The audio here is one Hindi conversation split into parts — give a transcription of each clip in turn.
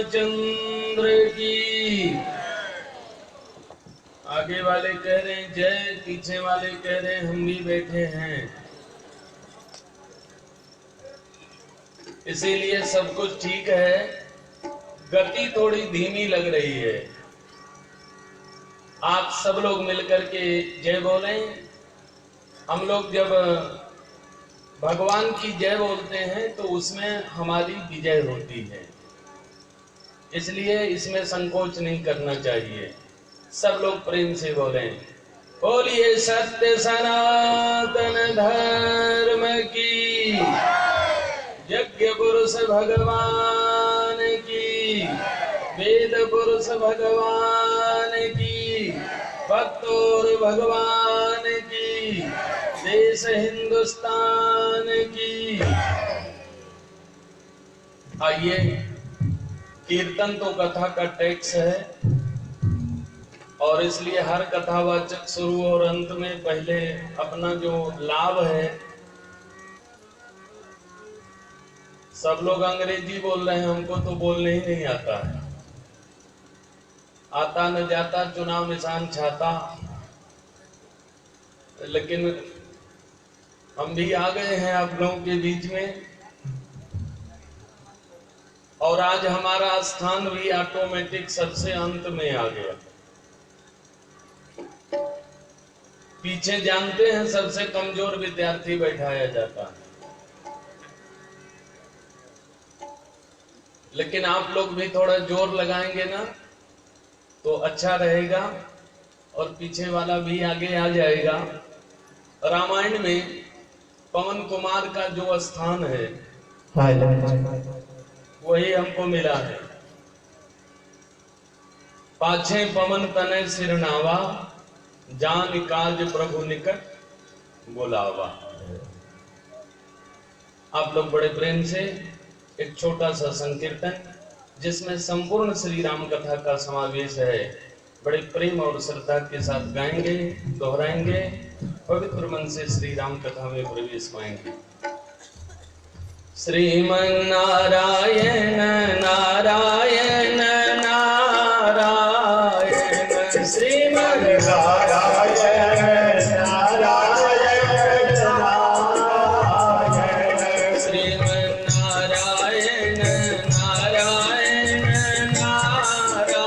रामचंद्र की। आगे वाले कह रहे हैं जय, पीछे वाले कह रहे हैं हम भी बैठे हैं। इसीलिए सब कुछ ठीक है, गति थोड़ी धीमी लग रही है। आप सब लोग मिलकर के जय बोलें। हम लोग जब भगवान की जय बोलते हैं तो उसमें हमारी विजय होती है, इसलिए इसमें संकोच नहीं करना चाहिए। सब लोग प्रेम से बोलें, बोलिए सत्य सनातन धर्म की, यज्ञ पुरुष भगवान की, वेद पुरुष भगवान की, भक्तों भगवान की, देश हिंदुस्तान की। आइए, कीर्तन तो कथा का टैक्स है और इसलिए हर कथावाचक शुरू और अंत में पहले अपना जो लाभ है, सब लोग अंग्रेजी बोल रहे हैं, हमको तो बोलने ही नहीं आता है। आता न जाता चुनाव निशान छाता, लेकिन हम भी आ गए हैं आप लोगों के बीच में और आज हमारा स्थान भी ऑटोमेटिक सबसे अंत में आ गया। पीछे जानते हैं सबसे कमजोर विद्यार्थी बैठाया जाता है, लेकिन आप लोग भी थोड़ा जोर लगाएंगे ना तो अच्छा रहेगा और पीछे वाला भी आगे आ जाएगा। रामायण में पवन कुमार का जो स्थान है वही हमको मिला है। पाछे पवन तनय सिरनावा, जान काज प्रभु निकट बुलावा। आप लोग बड़े प्रेम से एक छोटा सा संकीर्तन जिसमें संपूर्ण श्री राम कथा का समावेश है, बड़े प्रेम और श्रद्धा के साथ गाएंगे, दोहराएंगे, पवित्र मन से श्री राम कथा में प्रवेश पाएंगे। श्रीमन नारायण नारायण नारायण, श्रीमन नारायण नारायण नारायण, श्रीमन नारायण नारायण नारायण,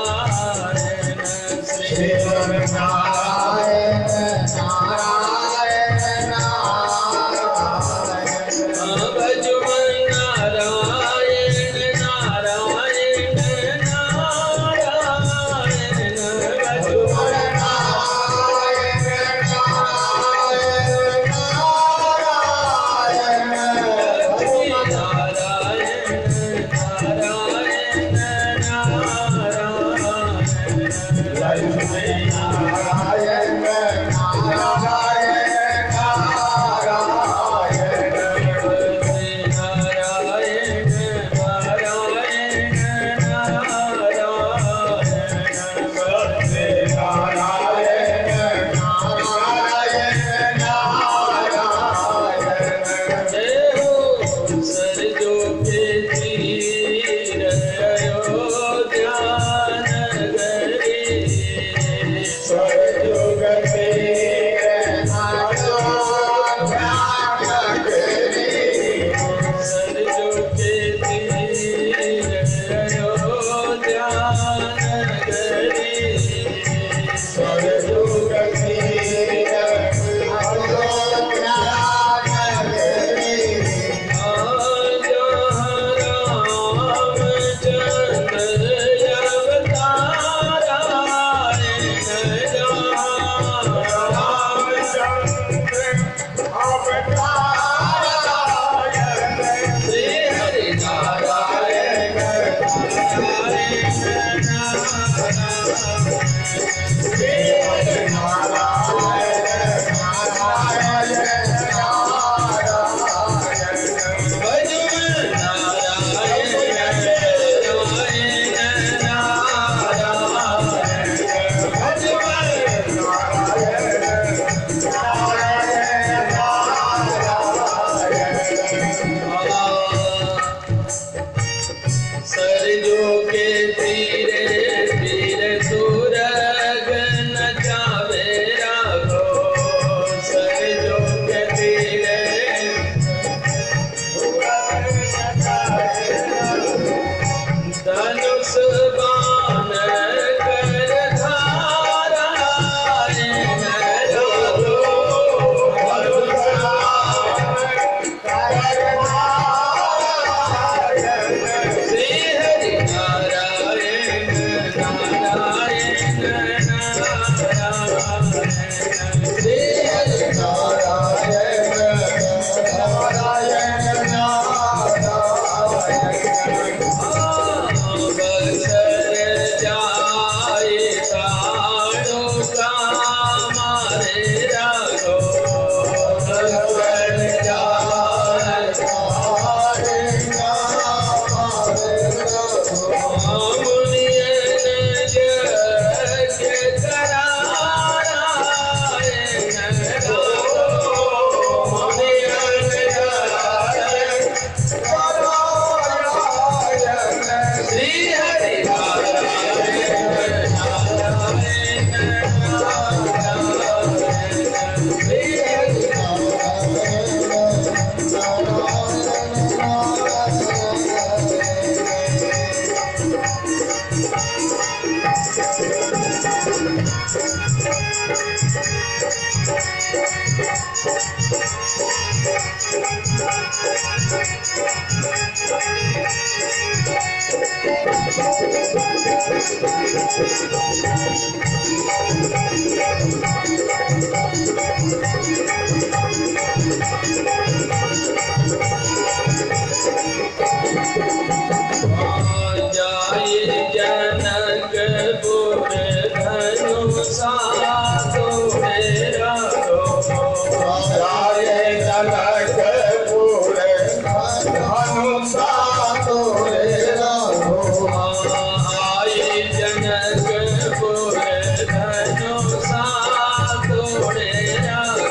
श्रीमन नारायण नारायण नारायण, भजमन नारायण नारायण नारायण, भजमन नारायण नारायण सरजू के बान कर धारायण राघो श्री हरि नारायण नारायण नारायण श्री हरि नारायण नारायण नारायण बसर जाए ताड़ो का मारे राघो बसर जाए मुनियन जग करारायण राघो मुनियन जग श्री हरि नारायण नारायण नारायण श्री हरि जाए जनकपुर धनुषा तोरे राघो जाए जनकपुर धनुषा तोरे राघो आए जनकपुर धनुषा तोरे राघो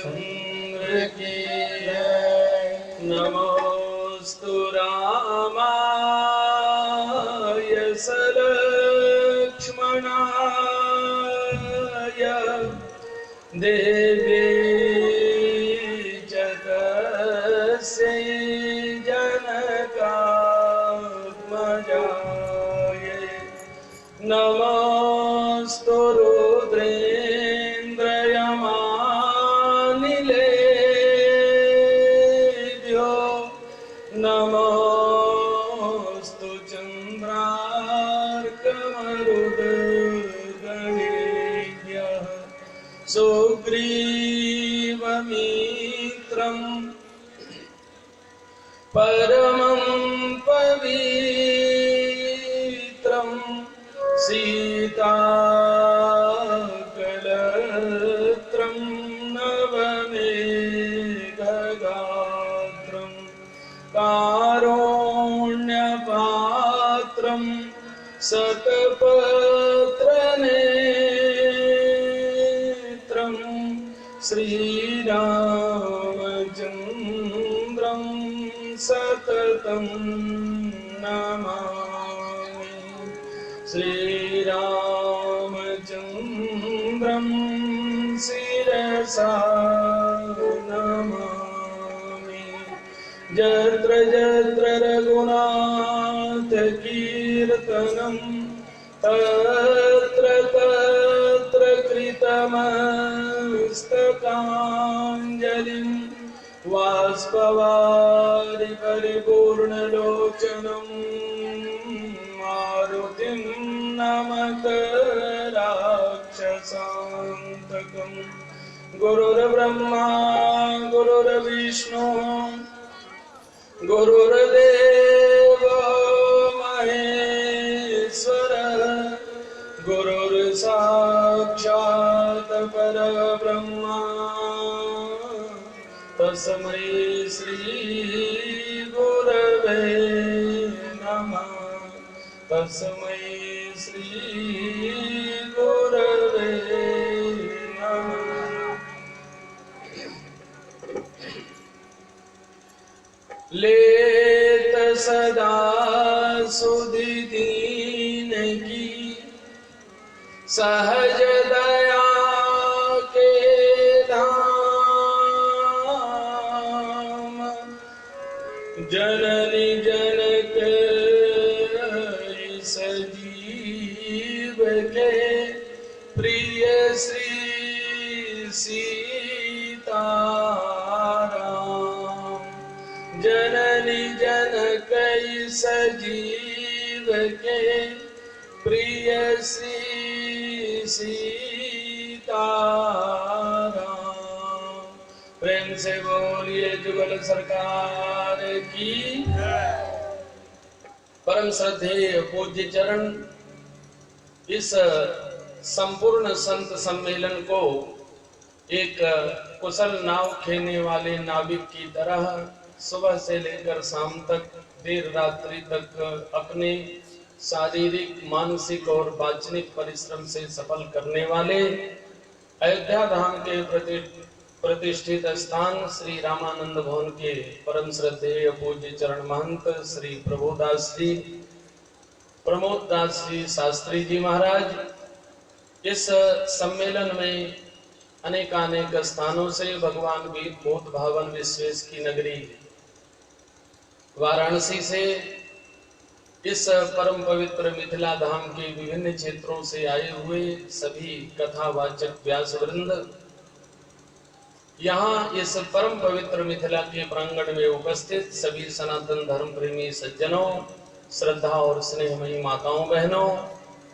रामचंद्र की जय। नमोस्तु रामाय सलक्ष्मणाय देवी च तस्यै जनकात्मजाय। नमोस्तु रुद्रेन्द्रयमानिलेभ्यो नमोस्तु चन्द्रार्कमरुद्गणेभ्यः। सुग्रीवमित्रं परमं पवित्रं सीताकलत्रं नवमेघगात्रं कारुण्यपात्रं शतपत्रनेत्रं श्रीरामचन्द्रं सततं नमामि। श्रीरामचन्द्रं शिरसा नमामि। यत्र यत्र रघुनाथकीर्तनं तत्र तत्र कृतमस्तकाञ्जलिं बाष्पवारि परिपूर्णलोचनं मारुतिं नमत राक्षसान्तकं। गुरुर्ब्रह्मा गुरुर्विष्णु गुरुर्देवो महेश्वरः गुरुर्साक्षात् परब्रह्मा तस्मै श्री गुरवे नमः। तस्मै श्री गुरवे नमः। लेत सदा सुधि दीन की सहज दया के धाम। जननी जनक सजीव के प्रिय श्री सीताराम। जननी जनक सजीव के प्रिय श्री सीताराम। प्रेम से बोलिए जुगल सरकार की। परम श्रद्धेय पूज्य चरण, इस संपूर्ण संत सम्मेलन को एक कुशल नाव खेने वाले नाविक की तरह सुबह से लेकर शाम तक देर रात्रि तक अपने शारीरिक, मानसिक और वाचनिक परिश्रम से सफल करने वाले अयोध्या धाम के प्रतिष्ठित स्थान श्री रामानंद भवन के परम श्रद्धेय पूज्य चरण महंत श्री प्रभुदास जी, प्रमोद दास जी शास्त्री जी महाराज, इस सम्मेलन में अनेकानेक स्थानों से भगवान वीर भूत भावन विश्वेश की नगरी वाराणसी से, इस परम पवित्र मिथिला धाम के विभिन्न क्षेत्रों से आए हुए सभी कथावाचक व्यास वृंद यहाँ इस परम पवित्र मिथिला के प्रांगण में उपस्थित सभी सनातन धर्म प्रेमी सज्जनों, श्रद्धा और स्नेहमयी माताओं बहनों,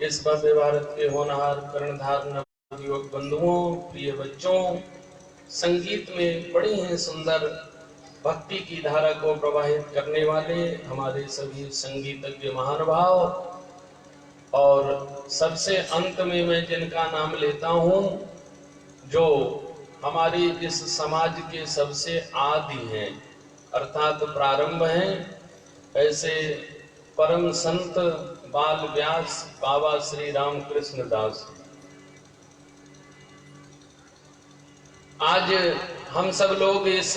इस भव्य भारत के होनहार कर्णधार नवयुवक बंधुओं, प्रिय बच्चों, संगीत में बड़ी ही सुंदर भक्ति की धारा को प्रवाहित करने वाले हमारे सभी संगीतज्ञ महानुभाव, और सबसे अंत में मैं जिनका नाम लेता हूँ, जो हमारी इस समाज के सबसे आदि हैं अर्थात प्रारंभ हैं, ऐसे परम संत बाल व्यास बाबा श्री रामकृष्ण दास। आज हम सब लोग इस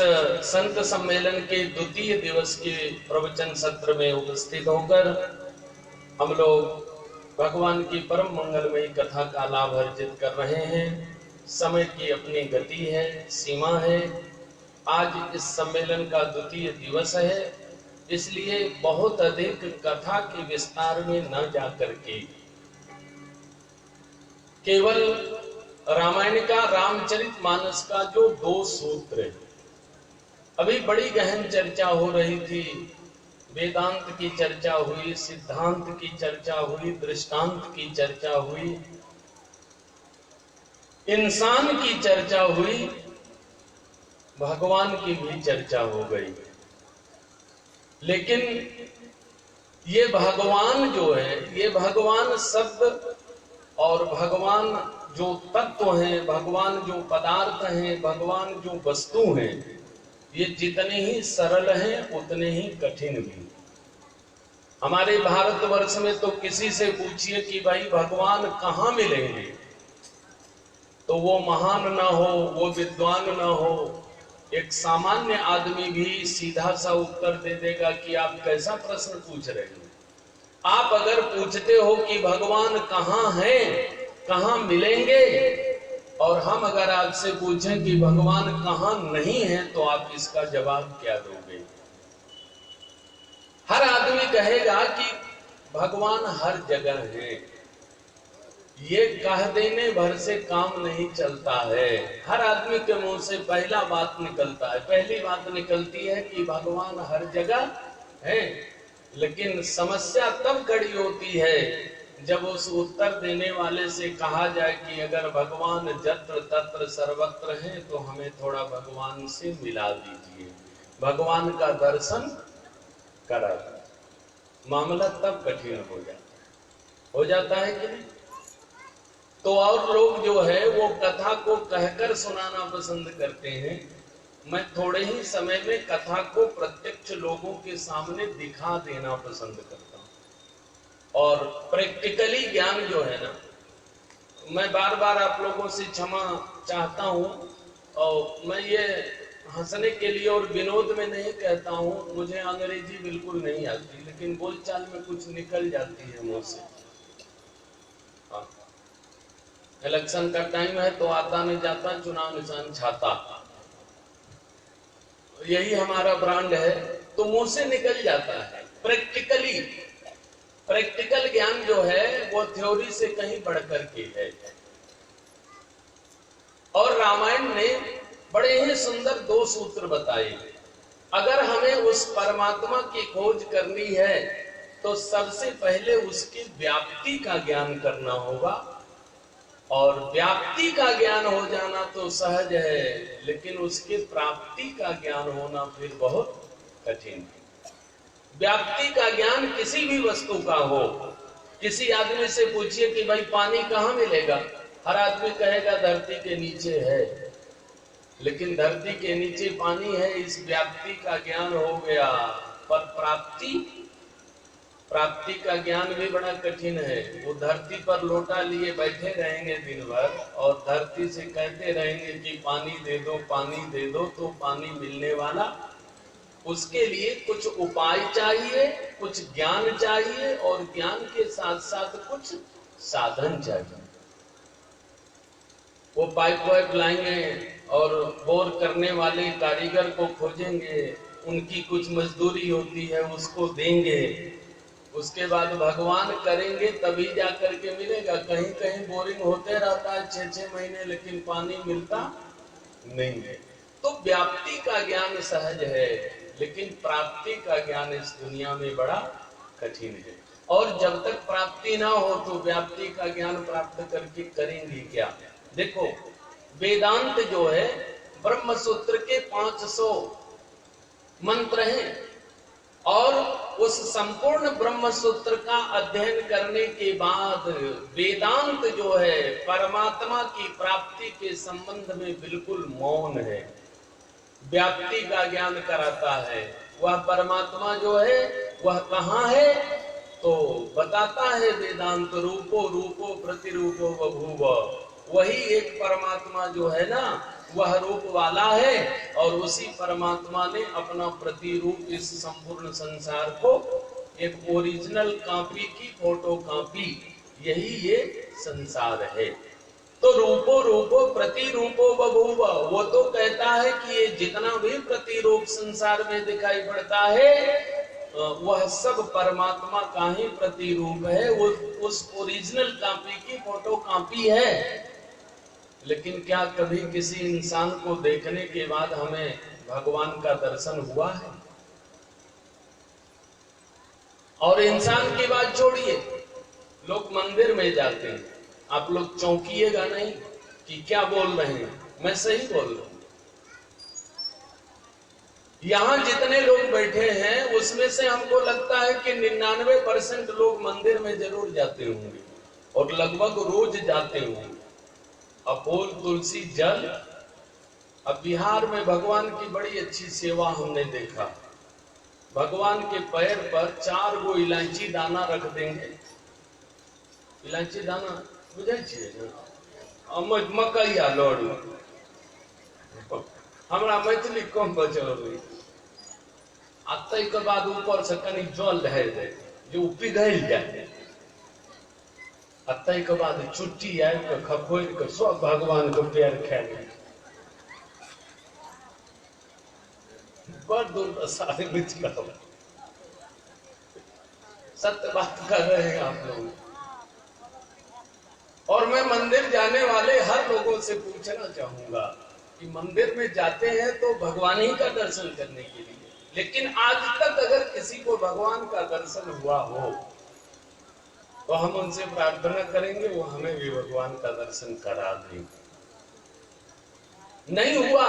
संत सम्मेलन के द्वितीय दिवस के प्रवचन सत्र में उपस्थित होकर हम लोग भगवान की परम मंगलमयी कथा का लाभ अर्जित कर रहे हैं। समय की अपनी गति है, सीमा है। आज इस सम्मेलन का द्वितीय दिवस है, इसलिए बहुत अधिक कथा के विस्तार में न जाकर के केवल रामायण का, रामचरितमानस का जो 2 सूत्र है, अभी बड़ी गहन चर्चा हो रही थी। वेदांत की चर्चा हुई, सिद्धांत की चर्चा हुई, दृष्टांत की चर्चा हुई, इंसान की चर्चा हुई, भगवान की भी चर्चा हो गई। लेकिन ये भगवान जो है, ये भगवान शब्द और भगवान जो तत्व हैं, भगवान जो पदार्थ हैं, भगवान जो वस्तु हैं, ये जितने ही सरल हैं उतने ही कठिन भी। हमारे भारतवर्ष में तो किसी से पूछिए कि भाई भगवान कहाँ मिलेंगे, तो वो महान ना हो, वो विद्वान ना हो, एक सामान्य आदमी भी सीधा सा उत्तर दे देगा कि आप कैसा प्रश्न पूछ रहे हैं। आप अगर पूछते हो कि भगवान कहाँ हैं, कहाँ मिलेंगे, और हम अगर आपसे पूछें कि भगवान कहाँ नहीं है, तो आप इसका जवाब क्या दोगे? हर आदमी कहेगा कि भगवान हर जगह है। ये कह देने भर से काम नहीं चलता है। हर आदमी के मुंह से पहली बात निकलती है कि भगवान हर जगह है। लेकिन समस्या तब खड़ी होती है जब उस उत्तर देने वाले से कहा जाए कि अगर भगवान जत्र तत्र सर्वत्र हैं तो हमें थोड़ा भगवान से मिला दीजिए, भगवान का दर्शन करा। मामला तब कठिन हो जाता है कि नहीं? तो और लोग जो है वो कथा को कहकर सुनाना पसंद करते हैं। मैं थोड़े ही समय में कथा को प्रत्यक्ष लोगों के सामने दिखा देना पसंद करता हूं। और प्रैक्टिकली ज्ञान जो है ना, मैं बार बार आप लोगों से क्षमा चाहता हूं, और मैं ये हंसने के लिए और विनोद में नहीं कहता हूं। मुझे अंग्रेजी बिल्कुल नहीं आती, लेकिन बोलचाल में कुछ निकल जाती है मुंह से। इलेक्शन का टाइम है तो आता नहीं जाता, चुनाव निशान छाता, यही हमारा ब्रांड है, तो मुंह से निकल जाता है। प्रैक्टिकल ज्ञान जो है वो थ्योरी से कहीं बढ़कर के है। और रामायण ने बड़े ही सुंदर 2 सूत्र बताए। अगर हमें उस परमात्मा की खोज करनी है तो सबसे पहले उसकी व्याप्ति का ज्ञान करना होगा, और व्याप्ति का ज्ञान हो जाना तो सहज है, लेकिन उसकी प्राप्ति का ज्ञान होना फिर बहुत कठिन है। व्याप्ति का ज्ञान किसी भी वस्तु का हो। किसी आदमी से पूछिए कि भाई पानी कहाँ मिलेगा, हर आदमी कहेगा धरती के नीचे है। लेकिन धरती के नीचे पानी है, इस व्याप्ति का ज्ञान हो गया, पर प्राप्ति का ज्ञान भी बड़ा कठिन है। वो धरती पर लोटा लिए बैठे रहेंगे दिन भर, और धरती से कहते रहेंगे कि पानी दे दो, तो पानी मिलने वाला। उसके लिए कुछ उपाय चाहिए, कुछ ज्ञान चाहिए, और ज्ञान के साथ साथ कुछ साधन चाहिए। वो पाइप लाएंगे और बोर करने वाले कारीगर को खोजेंगे, उनकी कुछ मजदूरी होती है, उसको देंगे। उसके बाद भगवान करेंगे तभी जा करके मिलेगा। कहीं कहीं बोरिंग होते रहता है 6-6 महीने, लेकिन पानी मिलता नहीं है। तो व्याप्ति का ज्ञान सहज है, लेकिन प्राप्ति का ज्ञान इस दुनिया में बड़ा कठिन है। और जब तक प्राप्ति ना हो तो व्याप्ति का ज्ञान प्राप्त करके करेंगे क्या? देखो, वेदांत जो है ब्रह्म सूत्र के 500 मंत्र हैं, और उस संपूर्ण ब्रह्म सूत्र का अध्ययन करने के बाद वेदांत जो है परमात्मा की प्राप्ति के संबंध में बिल्कुल मौन है। व्याप्ति का ज्ञान कराता है। वह परमात्मा जो है वह कहाँ है, तो बताता है वेदांत, रूपो रूपो प्रतिरूपो बभूव। वही एक परमात्मा जो है ना, वह रूप वाला है और उसी परमात्मा ने अपना प्रतिरूप इस संपूर्ण संसार को एक ओरिजिनल कॉपी की फोटो कॉपी, यही ये संसार है। तो रूपो रूपो प्रतिरूपो बभूव, वो तो कहता है कि ये जितना भी प्रतिरूप संसार में दिखाई पड़ता है वह सब परमात्मा का ही प्रतिरूप है, वो उस ओरिजिनल कॉपी की फोटो कॉपी है। लेकिन क्या कभी किसी इंसान को देखने के बाद हमें भगवान का दर्शन हुआ है? और इंसान की बात छोड़िए, लोग मंदिर में जाते हैं, आप लोग चौंकिएगा नहीं कि क्या बोल रहे हैं, मैं सही बोल रहा हूं। यहां जितने लोग बैठे हैं उसमें से हमको लगता है कि 99% लोग मंदिर में जरूर जाते होंगे और लगभग रोज जाते होंगे। अब फूल तुलसी जल, अब बिहार में भगवान की बड़ी अच्छी सेवा हमने देखा, भगवान के पैर पर 4 गो इलायची दाना रख देंगे। इलायची दाना बुझे छिए, मकई आलू, हमरा मैथिली कम बचल, आते के बाद ऊपर से कनी जल ढार दे जो पिघल जाए, आते के बाद छुट्टी आबि के खखोर के सब भगवान के पैर खा ले। बड़ दुर्दशा है मिथिला, सत्य बात कर रहे हैं आप लोग। और मैं मंदिर जाने वाले हर लोगों से पूछना चाहूंगा कि मंदिर में जाते हैं तो भगवान ही का दर्शन करने के लिए, लेकिन आज तक अगर किसी को भगवान का दर्शन हुआ हो तो हम उनसे प्रार्थना करेंगे वो हमें भी भगवान का दर्शन करा दें। नहीं हुआ,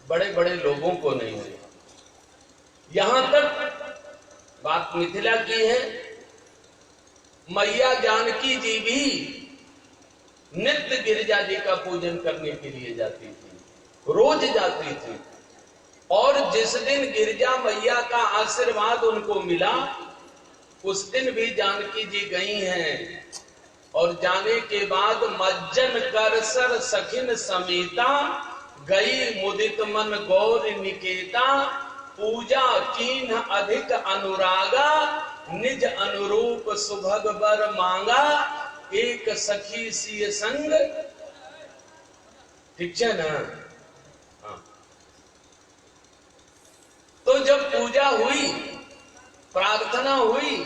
बड़े बड़े लोगों को नहीं हुआ। यहां तक बात मिथिला की है, मैया जानकी जी भी नित्य गिरजा जी का पूजन करने के लिए जाती थी, रोज जाती थी। और जिस दिन गिरजा मैया का आशीर्वाद उनको मिला उस दिन भी जानकी जी गई हैं, और जाने के बाद मज्जन कर सर सखिन समीता, गई मुदित मन गौर निकेता, पूजा कीन अधिक अनुरागा, निज अनुरूप सुभग बर मांगा, एक सखी सिय संग। ठीक है ना? हाँ। तो जब पूजा हुई, प्रार्थना हुई,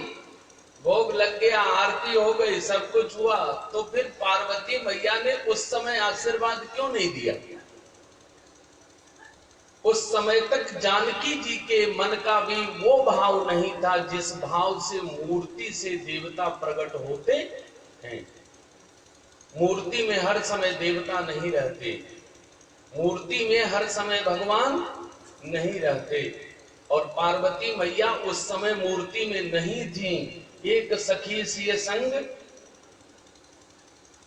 भोग लग गया, आरती हो गई, सब कुछ हुआ, तो फिर पार्वती मैया ने उस समय आशीर्वाद क्यों नहीं दिया? उस समय तक जानकी जी के मन का भी वो भाव नहीं था जिस भाव से मूर्ति से देवता प्रकट होते हैं। मूर्ति में हर समय देवता नहीं रहते, मूर्ति में हर समय भगवान नहीं रहते, और पार्वती मैया उस समय मूर्ति में नहीं थी। एक सखी सिय संग,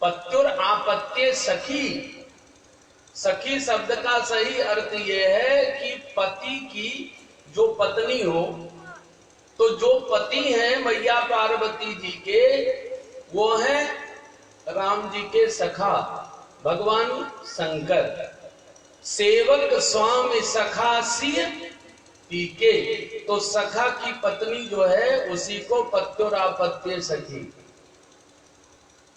पत्युर आपत्य सखी। सखी शब्द का सही अर्थ यह है कि पति की जो पत्नी हो, तो जो पति हैं मैया पार्वती जी के, वो हैं राम जी के सखा भगवान शंकर। सेवक स्वामी सखा सिय पीके, तो सखा की पत्नी जो है उसी को पत्युरापत्य सखी।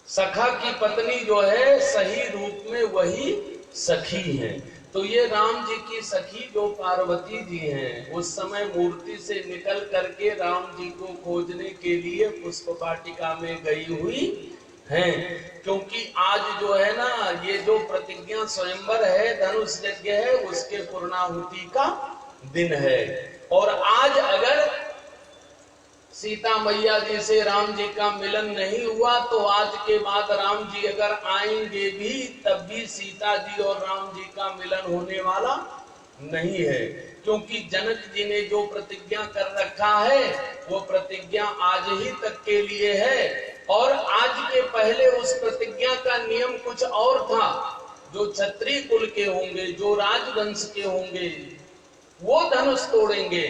सखा की पत्नी जो है सही रूप में वही सखी है। तो ये राम जी की सखी जो पार्वती जी हैं, उस समय मूर्ति से निकल करके राम जी को खोजने के लिए पुष्प वाटिका में गई हुई हैं। क्योंकि आज जो है ना, ये जो प्रतिज्ञा स्वयंवर है, धनुष यज्ञ है, उसके पूर्णाहुति का दिन है। और आज अगर सीता मैया जी से राम जी का मिलन नहीं हुआ तो आज के बाद राम जी अगर आएंगे भी तब भी सीता जी और राम जी का मिलन होने वाला नहीं है। क्योंकि जनक जी ने जो प्रतिज्ञा कर रखा है वो प्रतिज्ञा आज ही तक के लिए है, और आज के पहले उस प्रतिज्ञा का नियम कुछ और था। जो क्षत्रिय कुल के होंगे, जो राजवंश के होंगे, वो धनुष तोड़ेंगे।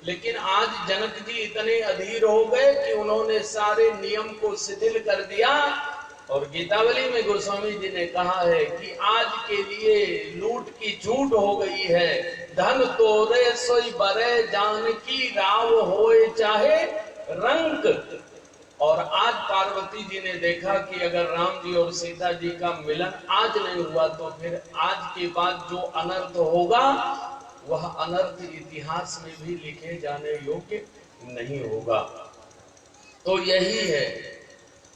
लेकिन आज जनक जी इतने अधीर हो गए कि उन्होंने सारे नियम को शिथिल कर दिया और गीतावली में गोस्वामी जी ने कहा है कि आज के लिए लूट की झूठ हो गई है, धन तोरे सोई बरे जानकी राव होए चाहे रंक। और आज पार्वती जी ने देखा कि अगर राम जी और सीता जी का मिलन आज नहीं हुआ तो फिर आज के बाद जो अनर्थ होगा वह अनर्थ इतिहास में भी लिखे जाने योग्य नहीं होगा। तो यही है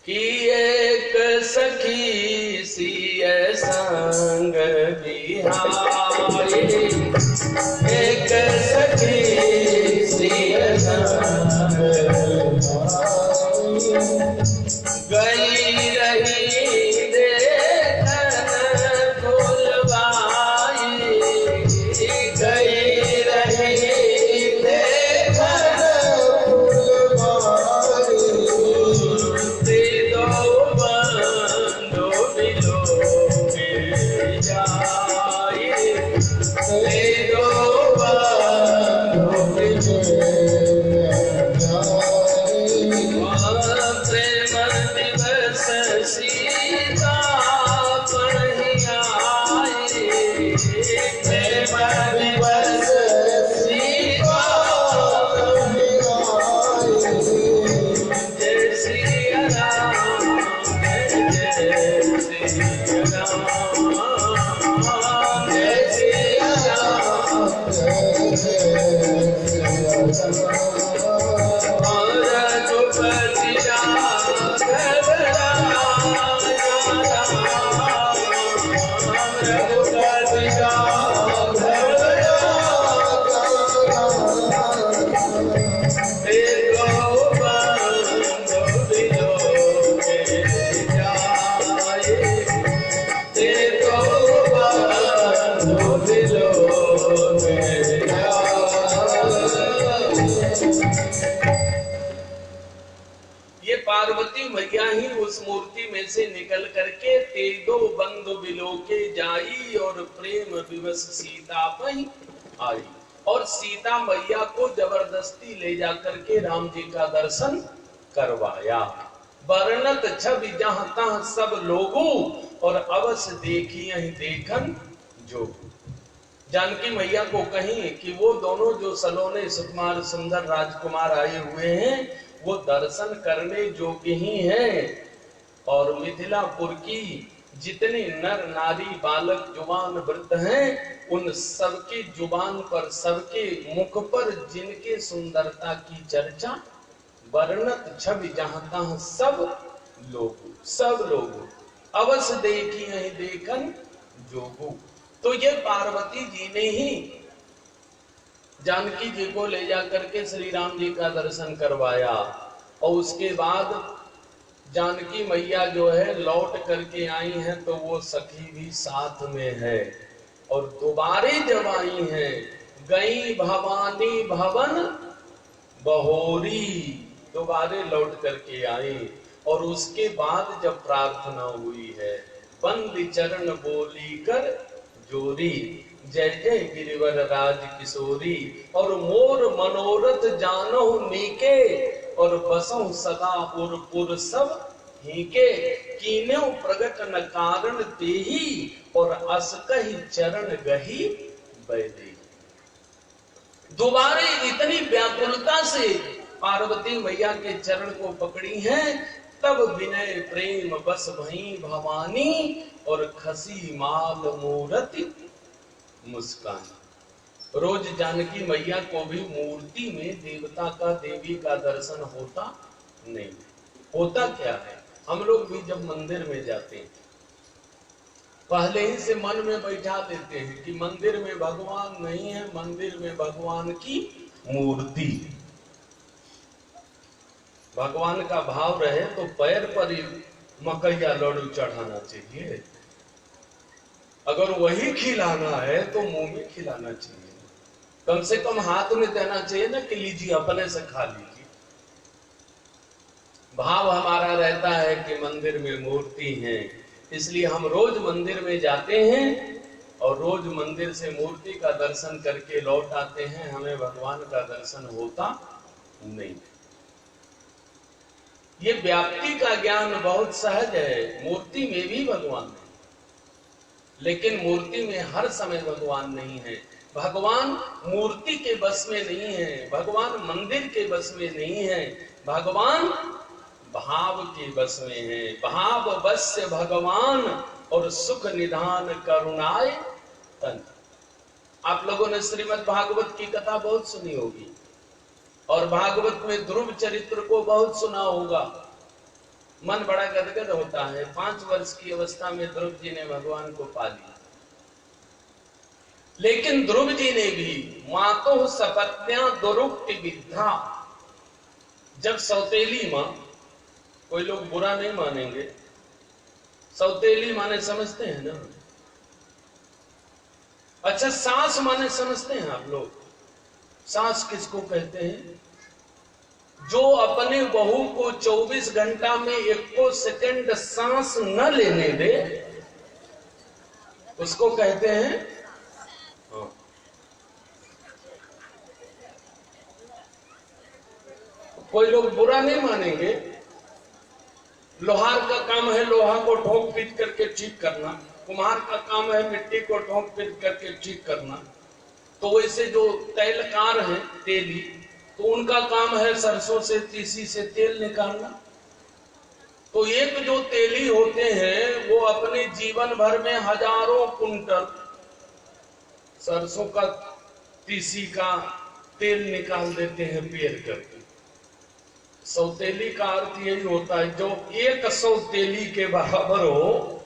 कि एक सखी सिय संग बिहारी, एक सखी सिय संग गई रही देखन फुलवाई, गई रही देखन फुलवाई, दो बंधु मिलो के जाए, दो बंधु मिलो सीता पहिया दिवस सीता जय श्री राम जय श्री राम जय श्री राम पार्वती मैया ही उस मूर्ति में से निकल करके तेदो बंधु बिलोके जाई और प्रेम विवश सीता पही आई, और सीता मैया को जबरदस्ती ले जाकर के राम जी का दर्शन करवाया। वर्णत छवि जहां तहां सब लोगों और अवश्य देखी यही देखन जो। जानकी मैया को कहीं कि वो दोनों जो सलोने सुकुमार सुंदर राजकुमार आए हुए हैं वो दर्शन करने योग्य ही हैं, और मिथिलापुर की जितने नर नारी बालक जुबान वृद्ध हैं उन सबके जुबान पर सबके मुख पर जिनके सुंदरता की चर्चा वर्णत छवि जहां तहां सब लोग अवश्य देखी नहीं देखन जोगु। तो ये पार्वती जी ने ही जानकी जी को ले जाकर के श्री राम जी का दर्शन करवाया, और उसके बाद जानकी मैया जो है लौट करके आई हैं तो वो सखी भी साथ में है, और दोबारे जब आई हैं गई भवानी भवन बहोरी, दोबारे लौट करके आई। और उसके बाद जब प्रार्थना हुई है बंद चरण बोली कर जोरी, जय जय गिरिवर राज किशोरी, और मोर मनोरथ जानो नीके, और बसों सदा पुर सब हीके, कीन्यो प्रगट न कारण तेही, और अस कही चरण गही बैदे। दोबारे इतनी व्याकुलता से पार्वती मैया के चरण को पकड़ी हैं, तब विनय प्रेम बस भई भवानी, और खसी माल मूरति मुस्कान। रोज जानकी मैया को भी मूर्ति में देवता का देवी का दर्शन होता नहीं। होता क्या है, हम लोग भी जब मंदिर में जाते हैं पहले ही से मन में बैठा देते हैं कि मंदिर में भगवान नहीं है, मंदिर में भगवान की मूर्ति। भगवान का भाव रहे तो पैर पर ही मकैया लड्डू चढ़ाना चाहिए, अगर वही खिलाना है तो मुंह में खिलाना चाहिए, कम से कम हाथ में देना चाहिए ना कि लीजिए अपने से खा लीजिए। भाव हमारा रहता है कि मंदिर में मूर्ति है, इसलिए हम रोज मंदिर में जाते हैं और रोज मंदिर से मूर्ति का दर्शन करके लौट आते हैं, हमें भगवान का दर्शन होता नहीं। ये व्याप्ति का ज्ञान बहुत सहज है, मूर्ति में भी भगवान है, लेकिन मूर्ति में हर समय भगवान नहीं है। भगवान मूर्ति के बस में नहीं है, भगवान मंदिर के बस में नहीं है, भगवान भाव के बस में है। भाव बस भगवान और सुख निधान करुणाए तन। आप लोगों ने श्रीमद् भागवत की कथा बहुत सुनी होगी और भागवत में ध्रुव चरित्र को बहुत सुना होगा। मन बड़ा गदगद होता है। 5 वर्ष की अवस्था में ध्रुव जी ने भगवान को पा लिया, लेकिन ध्रुव जी ने भी मातो सपत्न्या दुरुक्ति विद्या, जब सौतेली मां, कोई लोग बुरा नहीं मानेंगे, सौतेली माने समझते हैं ना? अच्छा, सास माने समझते हैं आप लोग? सास किसको कहते हैं? जो अपने बहू को 24 घंटा में 1 सेकंड सांस न लेने दे, उसको कहते हैं। कोई लोग बुरा नहीं मानेंगे। लोहार का काम है लोहा को ठोक पीट करके ठीक करना, कुम्हार का काम है मिट्टी को ठोक पीट करके ठीक करना। तो वैसे जो तैलकार हैं, तेली, तो उनका काम है सरसों से तीसी से तेल निकालना। तो एक जो तेली होते हैं वो अपने जीवन भर में हजारों कुंटल सरसों का तीसी का तेल निकाल देते हैं पेर करके। सौतेली का अर्थ यही होता है जो 100 तेली के बराबर हो